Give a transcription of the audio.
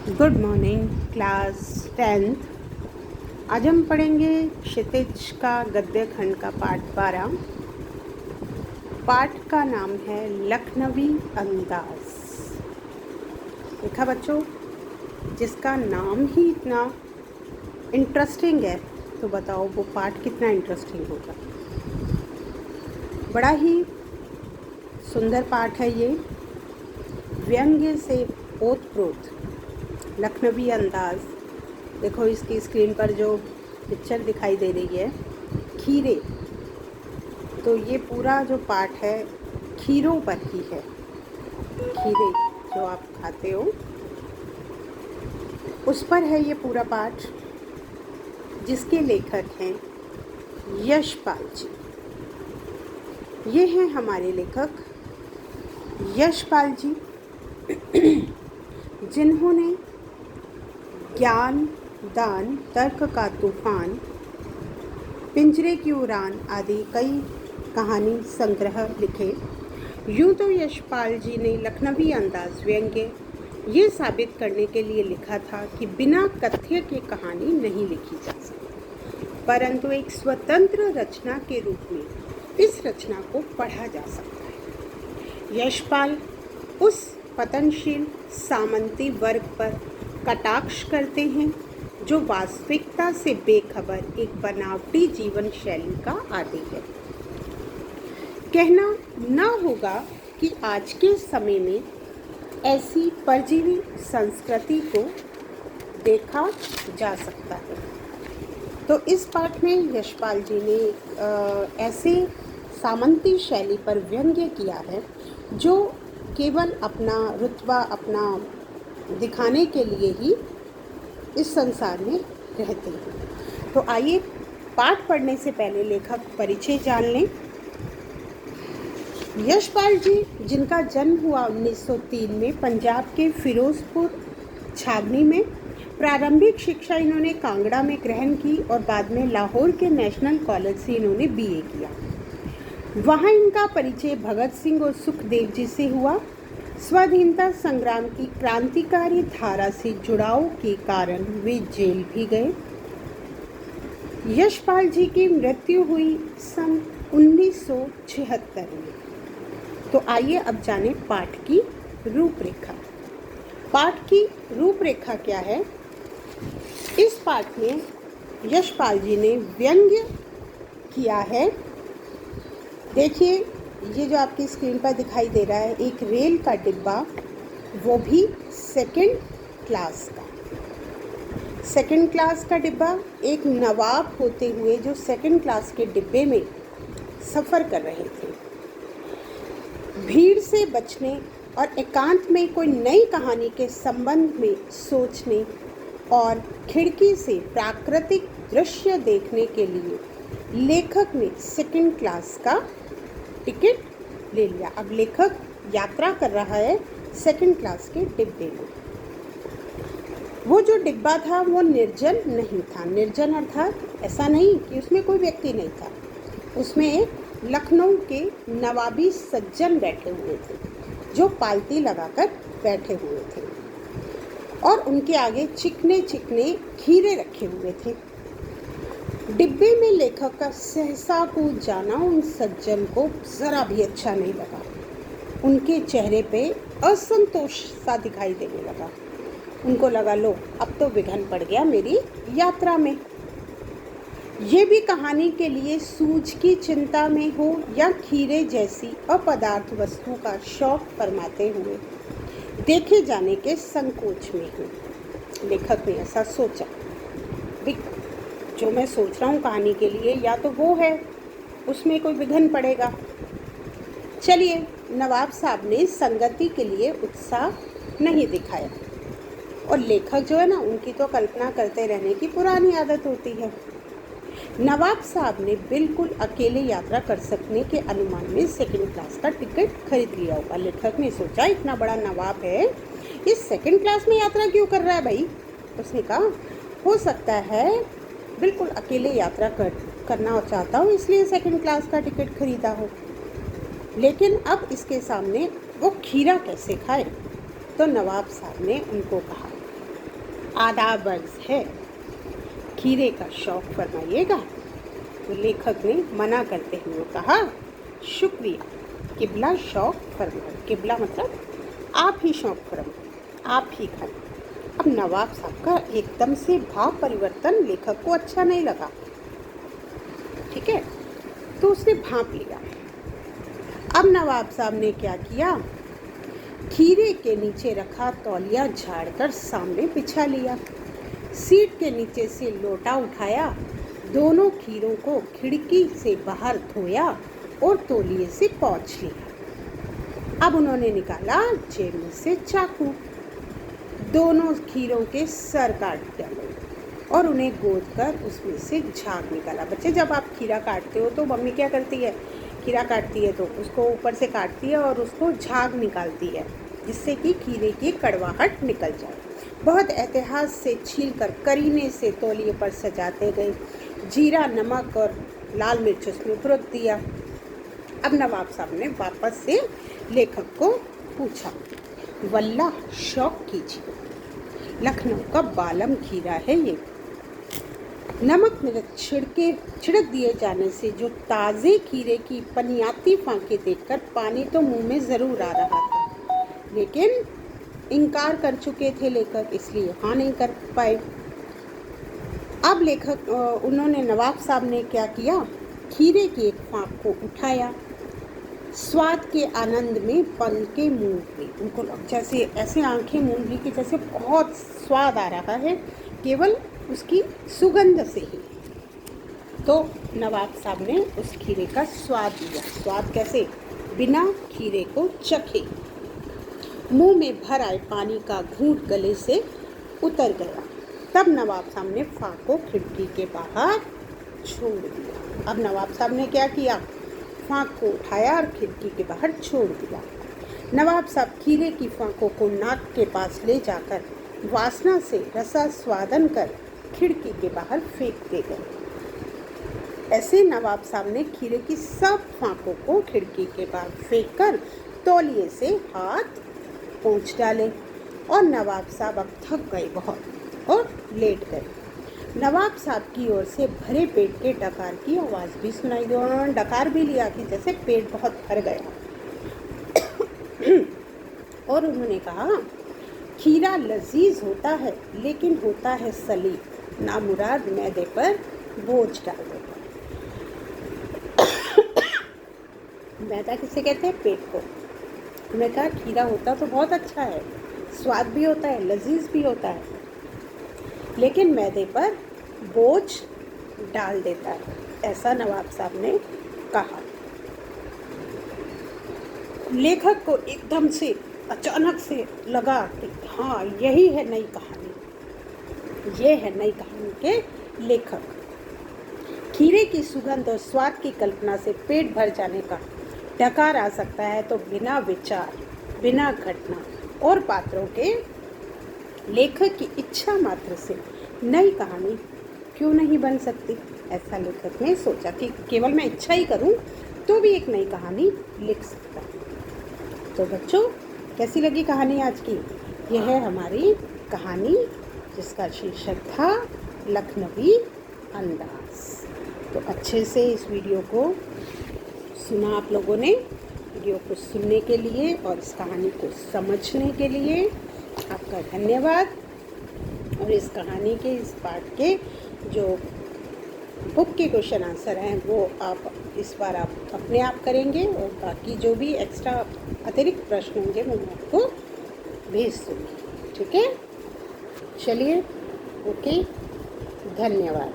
Good morning class 10th। आज हम पढ़ेंगे क्षितिज का गद्य खंड का पाठ 12। पाठ का नाम है लखनवी अंदाज। देखा बच्चों, जिसका नाम ही इतना इंटरेस्टिंग है तो बताओ वो पाठ कितना इंटरेस्टिंग होगा। बड़ा ही सुंदर पाठ है ये, व्यंग्य से ओतप्रोत लखनवी अंदाज। देखो इसकी स्क्रीन पर जो पिक्चर दिखाई दे रही है खीरे, तो ये पूरा जो पाठ है खीरों पर ही है। खीरे जो आप खाते हो उस पर है ये पूरा पाठ, जिसके लेखक हैं यशपाल जी। ये हैं हमारे लेखक यशपाल जी, जिन्होंने ज्ञान, दान, तर्क का तूफान, पिंजरे की उड़ान आदि कई कहानी संग्रह लिखे। यूँ तो यशपाल जी ने लखनवी अंदाज व्यंग्य ये साबित करने के लिए लिखा था कि बिना कथ्य के कहानी नहीं लिखी जा सकती, परंतु एक स्वतंत्र रचना के रूप में इस रचना को पढ़ा जा सकता है। यशपाल उस पतनशील सामंती वर्ग पर कटाक्ष करते हैं जो वास्तविकता से बेखबर एक बनावटी जीवन शैली का आदी है। कहना न होगा कि आज के समय में ऐसी परजीवी संस्कृति को देखा जा सकता है। तो इस पाठ में यशपाल जी ने ऐसे सामंती शैली पर व्यंग्य किया है जो केवल अपना रुतबा अपना दिखाने के लिए ही इस संसार में रहते हैं। तो आइए पाठ पढ़ने से पहले लेखक परिचय जान लें। यशपाल जी, जिनका जन्म हुआ 1903 में पंजाब के फिरोजपुर छावनी में, प्रारंभिक शिक्षा इन्होंने कांगड़ा में ग्रहण की और बाद में लाहौर के नेशनल कॉलेज से इन्होंने बीए किया। वहाँ इनका परिचय भगत सिंह और सुखदेव जी से हुआ। स्वाधीनता संग्राम की क्रांतिकारी धारा से जुड़ाव के कारण वे जेल भी गए। यशपाल जी की मृत्यु हुई सन 1976 में। तो आइए अब जानें पाठ की रूपरेखा। पाठ की रूपरेखा क्या है? इस पाठ में यशपाल जी ने व्यंग्य किया है। देखिए, ये जो आपकी स्क्रीन पर दिखाई दे रहा है एक रेल का डिब्बा, वो भी सेकंड क्लास का। सेकंड क्लास का डिब्बा, एक नवाब होते हुए जो सेकंड क्लास के डिब्बे में सफ़र कर रहे थे। भीड़ से बचने और एकांत में कोई नई कहानी के संबंध में सोचने और खिड़की से प्राकृतिक दृश्य देखने के लिए लेखक ने सेकंड क्लास का टिकट ले लिया। अब लेखक यात्रा कर रहा है सेकंड क्लास के डिब्बे में। वो जो डिब्बा था वो निर्जन नहीं था। निर्जन अर्थात ऐसा नहीं कि उसमें कोई व्यक्ति नहीं था। उसमें लखनऊ के नवाबी सज्जन बैठे हुए थे जो पालती लगाकर बैठे हुए थे और उनके आगे चिकने चिकने खीरे रखे हुए थे। डिब्बे में लेखक का सहसा कूद जाना उन सज्जन को ज़रा भी अच्छा नहीं लगा। उनके चेहरे पे असंतोष सा दिखाई देने लगा। उनको लगा, लो अब तो विघ्न पड़ गया मेरी यात्रा में। ये भी कहानी के लिए सूझ की चिंता में हो या खीरे जैसी अपदार्थ वस्तु का शौक फरमाते हुए देखे जाने के संकोच में हो। लेखक ने ऐसा सोचा, जो मैं सोच रहा हूँ कहानी के लिए या तो वो है, उसमें कोई विघ्न पड़ेगा। चलिए, नवाब साहब ने संगति के लिए उत्साह नहीं दिखाया। और लेखक जो है ना, उनकी तो कल्पना करते रहने की पुरानी आदत होती है। नवाब साहब ने बिल्कुल अकेले यात्रा कर सकने के अनुमान में सेकंड क्लास का टिकट खरीद लिया होगा। लेखक ने सोचा, इतना बड़ा नवाब है, ये सेकंड क्लास में यात्रा क्यों कर रहा है भाई? उसने कहा, हो सकता है बिल्कुल अकेले यात्रा करना चाहता हूँ, इसलिए सेकंड क्लास का टिकट खरीदा हो। लेकिन अब इसके सामने वो खीरा कैसे खाए? तो नवाब साहब ने उनको कहा, आधा वर्ष है, खीरे का शौक फरमाइएगा। तो लेखक ने मना करते हुए कहा, शुक्रिया, किबला शौक फरमाए। किबला मतलब आप ही शौक फरमाए, आप ही खाएं। अब नवाब साहब का एकदम से भाव परिवर्तन लेखक को अच्छा नहीं लगा, ठीक है, तो उसने भांप लिया। अब नवाब साहब ने क्या किया, खीरे के नीचे रखा तौलिया झाड़कर सामने बिछा लिया, सीट के नीचे से लोटा उठाया, दोनों खीरों को खिड़की से बाहर धोया और तौलिए से पोंछ लिया। अब उन्होंने निकाला जेब में से चाकू, दोनों खीरों के सर काट डाले और उन्हें गोद कर उसमें से झाग निकाला। बच्चे, जब आप खीरा काटते हो तो मम्मी क्या करती है, खीरा काटती है तो उसको ऊपर से काटती है और उसको झाग निकालती है, जिससे कि खीरे की कड़वाहट निकल जाए। बहुत एहतियात से छीलकर करीने से तौलिए पर सजाते गए, जीरा, नमक और लाल मिर्च उसमें भुरक दिया। अब नवाब साहब ने वापस से लेखक को पूछा, वल्लाह शौक कीजिए, लखनऊ का बालम खीरा है ये। नमक मिर्च छिड़क दिए जाने से जो ताज़े खीरे की पनियाती फांके देखकर पानी तो मुंह में ज़रूर आ रहा था, लेकिन इनकार कर चुके थे लेखक, इसलिए हाँ नहीं कर पाए। अब उन्होंने नवाब साहब ने क्या किया, खीरे की एक फांक को उठाया, स्वाद के आनंद में पल के मूंग ली। उनको जैसे ऐसे आंखें मूंग ली कि जैसे बहुत स्वाद आ रहा है केवल उसकी सुगंध से ही। तो नवाब साहब ने उस खीरे का स्वाद लिया। स्वाद कैसे, बिना खीरे को चखे मुंह में भर आए पानी का घूंट गले से उतर गया। तब नवाब साहब ने फांक को खिड़की के बाहर छोड़ दिया। अब नवाब साहब ने क्या किया, फांक को उठाया और खिड़की के बाहर छोड़ दिया। नवाब साहब खीरे की फांकों को नाक के पास ले जाकर वासना से रसा स्वादन कर खिड़की के बाहर फेंकते गए। ऐसे नवाब साहब ने खीरे की सब फांकों को खिड़की के बाहर फेंककर तौलिए से हाथ पोंछ डाले और नवाब साहब अब थक गए बहुत और लेट गए। नवाब साहब की ओर से भरे पेट के डकार की आवाज़ भी सुनाई दी। उन्होंने डकार भी लिया कि जैसे पेट बहुत भर गया और उन्होंने कहा, खीरा लजीज होता है लेकिन होता है सलीब, नामुराद मैदे पर बोझ डाल देता। मैदा किसे कहते हैं, पेट को। उन्होंने कहा खीरा होता तो बहुत अच्छा है, स्वाद भी होता है, लजीज भी होता है, लेकिन मैदे पर बोझ डाल देता है, ऐसा नवाब साहब ने कहा। लेखक को एकदम से अचानक से लगा कि हाँ, यही है नई कहानी, ये है नई कहानी के लेखक। खीरे की सुगंध और स्वाद की कल्पना से पेट भर जाने का डकार आ सकता है, तो बिना विचार, बिना घटना और पात्रों के लेखक की इच्छा मात्र से नई कहानी क्यों नहीं बन सकती। ऐसा लेखक ने सोचा कि केवल मैं इच्छा ही करूं तो भी एक नई कहानी लिख सकता हूं। तो बच्चों, कैसी लगी कहानी आज की? यह है हमारी कहानी जिसका शीर्षक था लखनवी अंदाज। तो अच्छे से इस वीडियो को सुना आप लोगों ने। वीडियो को सुनने के लिए और इस कहानी को समझने के लिए आपका धन्यवाद। और इस कहानी के इस पार्ट के जो बुक के क्वेश्चन आंसर हैं वो आप इस बार आप अपने आप करेंगे, और बाकी जो भी एक्स्ट्रा अतिरिक्त प्रश्न होंगे वो मैं आपको भेज दूँगी। ठीक है, चलिए, ओके, धन्यवाद।